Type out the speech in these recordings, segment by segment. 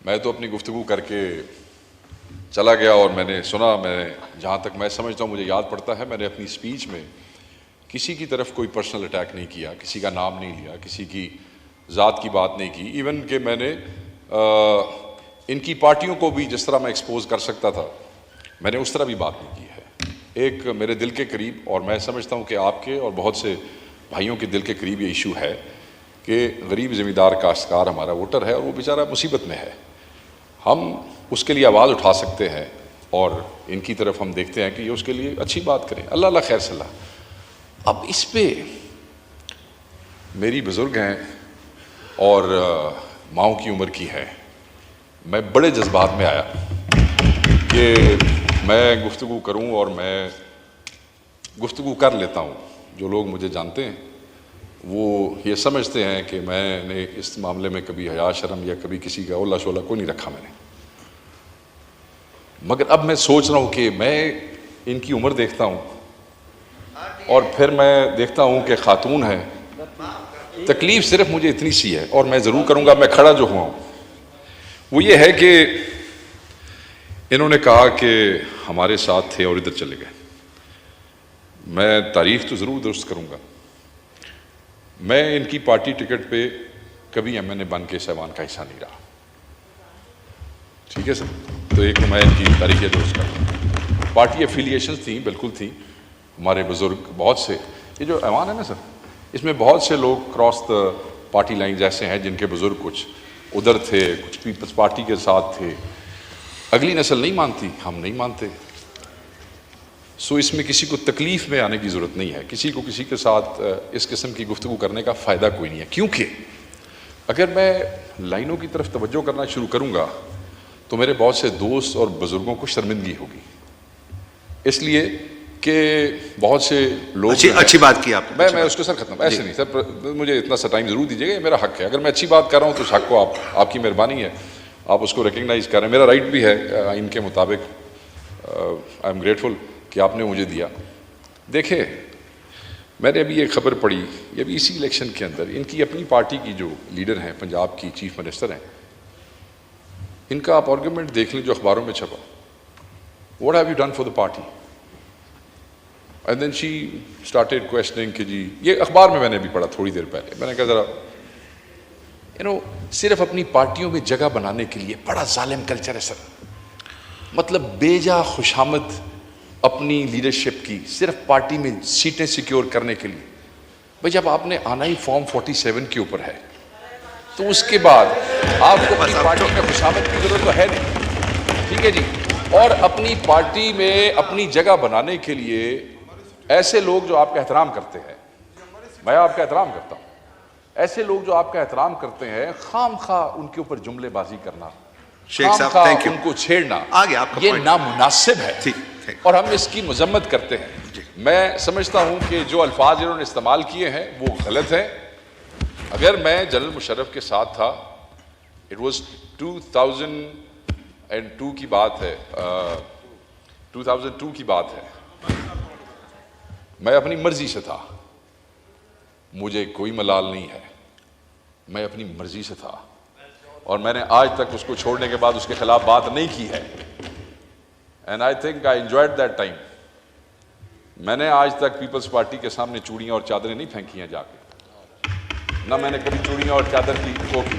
میں تو اپنی گفتگو کر کے چلا گیا اور میں نے سنا، میں جہاں تک میں سمجھتا ہوں مجھے یاد پڑتا ہے، میں نے اپنی سپیچ میں کسی کی طرف کوئی پرسنل اٹیک نہیں کیا، کسی کا نام نہیں لیا، کسی کی ذات کی بات نہیں کی، ایون کہ میں نے ان کی پارٹیوں کو بھی جس طرح میں ایکسپوز کر سکتا تھا میں نے اس طرح بھی بات نہیں کی ہے۔ ایک میرے دل کے قریب، اور میں سمجھتا ہوں کہ آپ کے اور بہت سے بھائیوں کے دل کے قریب یہ ایشو ہے کہ غریب زمیندار کاشتکار ہمارا ووٹر ہے اور وہ بیچارہ مصیبت میں ہے، ہم اس کے لیے آواز اٹھا سکتے ہیں اور ان کی طرف ہم دیکھتے ہیں کہ یہ اس کے لیے اچھی بات کریں، اللہ اللہ خیر صلاح۔ اب اس پہ میری بزرگ ہیں اور ماؤں کی عمر کی ہے، میں بڑے جذبات میں آیا کہ میں گفتگو کروں، اور میں گفتگو کر لیتا ہوں۔ جو لوگ مجھے جانتے ہیں وہ یہ سمجھتے ہیں کہ میں نے اس معاملے میں کبھی حیا شرم یا کبھی کسی کا اولا شولا کوئی نہیں رکھا میں نے، مگر اب میں سوچ رہا ہوں کہ میں ان کی عمر دیکھتا ہوں اور پھر میں دیکھتا ہوں کہ خاتون ہے، تکلیف صرف مجھے اتنی سی ہے اور میں ضرور کروں گا، میں کھڑا جو ہوا ہوں وہ یہ ہے کہ انہوں نے کہا کہ ہمارے ساتھ تھے اور ادھر چلے گئے۔ میں تاریخ تو ضرور درست کروں گا، میں ان کی پارٹی ٹکٹ پہ کبھی ایم این اے بن کے سیوان کا حصہ نہیں رہا، ٹھیک ہے سر؟ تو ایک میں ان کی تاریخیں درست کروں۔ پارٹی افیلیشنز تھیں، بالکل تھیں، ہمارے بزرگ بہت سے، یہ جو ایوان ہے نا سر، اس میں بہت سے لوگ کراس دا پارٹی لائن جیسے ہیں جن کے بزرگ کچھ ادھر تھے، کچھ پیپلز پارٹی کے ساتھ تھے۔ اگلی نسل نہیں مانتی، ہم نہیں مانتے، سو اس میں کسی کو تکلیف میں آنے کی ضرورت نہیں ہے، کسی کو کسی کے ساتھ اس قسم کی گفتگو کرنے کا فائدہ کوئی نہیں ہے، کیونکہ اگر میں لائنوں کی طرف توجہ کرنا شروع کروں گا تو میرے بہت سے دوست اور بزرگوں کو شرمندگی ہوگی، اس لیے کہ بہت سے لوگ اچھی بات کی آپ نے۔ میں اس کو سر ختم ایسے نہیں سر، مجھے اتنا سا ٹائم ضرور دیجیے گا، یہ میرا حق ہے، اگر میں اچھی بات کر رہا ہوں تو اس حق کو آپ کی مہربانی ہے آپ اس کو ریکگنائز کر رہے ہیں، میرا رائٹ بھی ہے ان کے مطابق، آئی ایم گریٹفل کہ آپ نے مجھے دیا۔ دیکھیں، میں نے ابھی ایک خبر پڑھی، یہ بھی اسی الیکشن کے اندر، ان کی اپنی پارٹی کی جو لیڈر ہیں، پنجاب کی چیف منسٹر ہیں، ان کا آپ آرگومنٹ دیکھ لیں جو اخباروں میں چھپا، what have you done for the party? And then she started questioning کہ جی، یہ اخبار میں نے بھی پڑھا تھوڑی دیر پہلے، میں نے کہا ذرا صرف اپنی پارٹیوں میں جگہ بنانے کے لیے بڑا ظالم کلچر ہے سر، مطلب بے جا خوشامد اپنی لیڈرشپ کی صرف پارٹی میں سیٹیں سیکیور کرنے کے لیے۔ بھئی جب آپ نے آنا ہی فارم 47 کے اوپر ہے تو اس کے بعد آپ کو اپنی پارٹی میں خوشامد کی ضرورت تو ہے نہیں، ٹھیک ہے جی؟ اور اپنی پارٹی میں اپنی جگہ بنانے کے لیے ایسے لوگ جو آپ کا احترام کرتے ہیں، میں آپ کا احترام کرتا ہوں، ایسے لوگ جو آپ کا احترام کرتے ہیں، خام خواہ ان کے اوپر جملے بازی کرنا، خام خواہ ان کو چھیڑنا، یہ نامناسب ہے اور ہم اس کی مذمت کرتے ہیں۔ میں سمجھتا ہوں کہ جو الفاظ انہوں نے استعمال کیے ہیں وہ غلط ہیں۔ اگر میں جنرل مشرف کے ساتھ تھا، اٹ واز 2002 کی بات ہے، 2002 کی بات ہے، میں اپنی مرضی سے تھا، مجھے کوئی ملال نہیں ہے، میں اپنی مرضی سے تھا اور میں نے آج تک اس کو چھوڑنے کے بعد اس کے خلاف بات نہیں کی ہے، and I think I enjoyed that time. میں نے آج تک پیپلز پارٹی کے سامنے چوڑیاں اور چادریں نہیں پھینکی ہیں جا کے، نہ میں نے کبھی چوڑیاں اور چادر کی کو کی،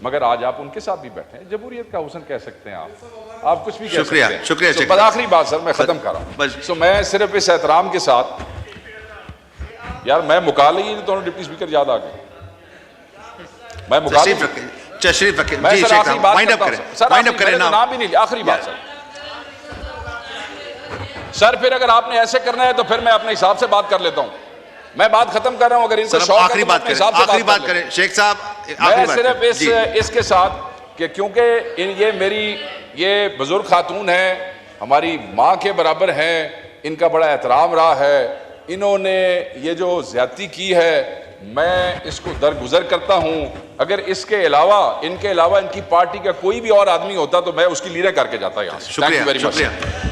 مگر آج آپ ان کے ساتھ بھی بیٹھے ہیں، جمہوریت کا حسن کہہ سکتے ہیں آپ کچھ بھی کہہ سکتے ہیں۔ شکریہ۔ بس آخری بات سر، میں ختم کر رہا ہوں، سو میں صرف اس احترام کے ساتھ، یار میں مکال ہی نہیں، دونوں ڈپٹی اسپیکر یاد آ گئے، میں مکال تشریف رکھیں میں جی، سر آخری بات کرتا ہوں سر، کریں میں نے نام بھی نہیں لیا، آخری بات سر پھر اگر آپ نے ایسے کرنا ہے تو پھر میں اپنے حساب سے بات کر لیتا ہوں، میں بات ختم کر رہا ہوں، اگر ان کو شوق ہے آخری بات کریں شیخ صاحب، میں صرف اس کے ساتھ کہ کیونکہ یہ میری یہ بزرگ خاتون ہیں، ہماری ماں کے برابر ہیں، ان کا بڑا احترام رہا ہے، انہوں نے یہ جو زیادتی کی ہے میں اس کو درگزر کرتا ہوں، اگر اس کے علاوہ ان کی پارٹی کا کوئی بھی اور آدمی ہوتا تو میں اس کی لیڈر کر کے جاتا یہاں سے۔ شکریہ۔